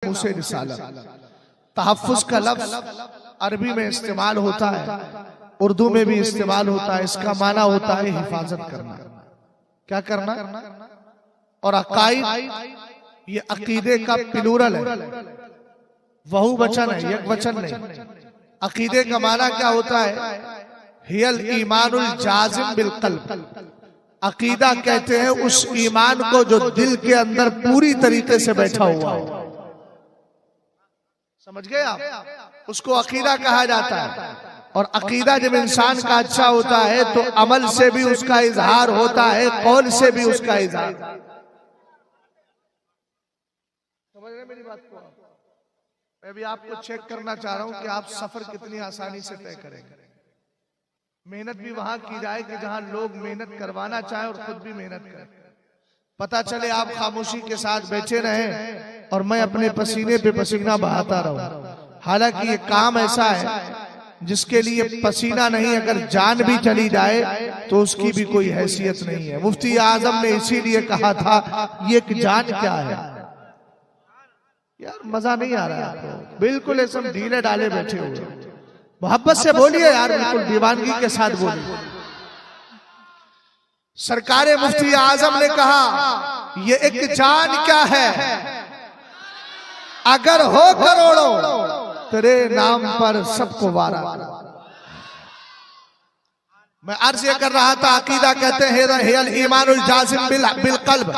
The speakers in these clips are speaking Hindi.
नामूस रिसालत। तहफ़्फ़ुज़ का लफ्ज़ अरबी में इस्तेमाल होता है, उर्दू में भी इस्तेमाल होता है। इसका माना होता है हिफाजत करना। क्या करना? और अकाईद ये अकीदे का प्लूरल है, बहुवचन है, एक वचन नहीं। अकीदे का माना क्या होता है? हियल ईमानुल जाजिम बिल क़ल्ब। अकीदा कहते हैं उस ईमान को जो दिल के अंदर पूरी तरीके से बैठा हुआ हो। समझ गए आप? उसको अकीदा कहा जाता है। और अकीदा जब इंसान का अच्छा होता है तो अमल से भी उसका इजहार होता है, कौल से भी उसका इजहार। समझ रहे मेरी बात को? मैं भी आपको चेक करना चाह रहा हूं कि आप सफर कितनी आसानी से तय करेंगे। मेहनत भी वहां की जाए कि जहां लोग मेहनत करवाना चाहे और खुद भी मेहनत करें। पता चले आप खामोशी के साथ बैठे रहें और मैं अपने पसीने पे पसीना बहाता रहूं। हालांकि ये काम ऐसा है जिसके लिए पसीना नहीं, अगर जान भी चली जाए तो उसकी भी कोई हैसियत नहीं है। मुफ्ती आजम ने इसीलिए कहा था ये एक जान क्या है। यार मजा नहीं आ रहा है, बिल्कुल ऐसे ढीले डाले बैठे हुए। मोहब्बत से बोलिए यार, बिल्कुल दीवानगी के साथ बोलिए। सरकारे मुफ्ती आजम ने कहा ये एक जान क्या है, अगर हो करोड़ों तेरे नाम पर सबको वारा। मैं अर्ज ये कर रहा था, अकीदा कहते हैं ईमानुल जाजिम बिल क़ल्ब,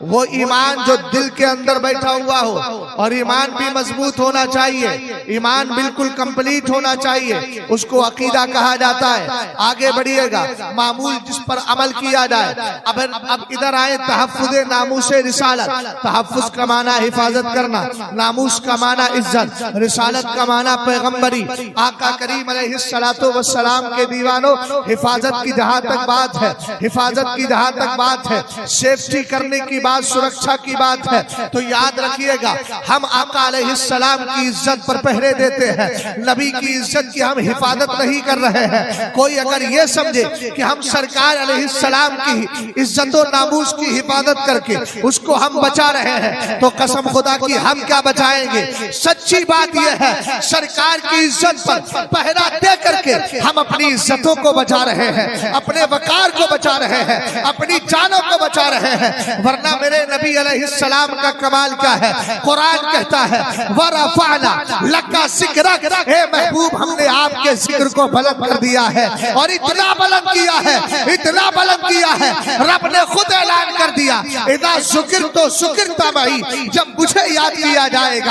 वो ईमान जो दिल के अंदर बैठा हुआ हो। और ईमान भी मजबूत होना चाहिए, ईमान बिल्कुल कंप्लीट होना चाहिए, उसको अकीदा कहा जाता है। आगे बढ़िएगा, मामूल जिस पर अमल किया जाए। अब इधर आए तहफ़्फ़ुज़ नामूस रिसालत। तहफ़्फ़ुज़ का माना हिफाजत करना, नामूस का माना इज्जत, रिसालत का माना पैगंबरी। आका करीम अलैहिस्सलातु वस्सलाम के दीवानों, हिफाजत की जहां तक बात है, हिफाजत की जहां तक बात है, सेफ्टी करने की बात, सुरक्षा की बात है, तो याद रखिएगा हम आका अलैहिस्सलाम की इज्जत पर पहरे देते हैं, नबी की इज्जत की हम हिफाजत नहीं कर रहे हैं। कोई अगर ये समझे कि हम सरकार अलैहिस्सलाम की इज्जत और नामूस की हिफाजत करके उसको हम बचा रहे हैं, तो कसम खुदा की हम क्या बचाएंगे। सच्ची बात यह है, सरकार की इज्जत पर पहरा दे करके हम अपनी इज्जतों को बचा रहे हैं, अपने वकार को बचा रहे हैं, अपनी जानों को बचा रहे हैं। वरना मेरे नबी अलैहिस्सलाम का कमाल क्या है, कुरान कहता है वरफ़अना लका ज़िक्रक, हे महबूब हमने आपके जिक्र को बुलंद कर दिया है। और इतना बुलंद किया है, इतना बुलंद किया है, रब ने खुद ऐलान कर दिया इज़ा ज़ुकिरतु ज़ुकिरत मई, जब मुझे याद किया जाएगा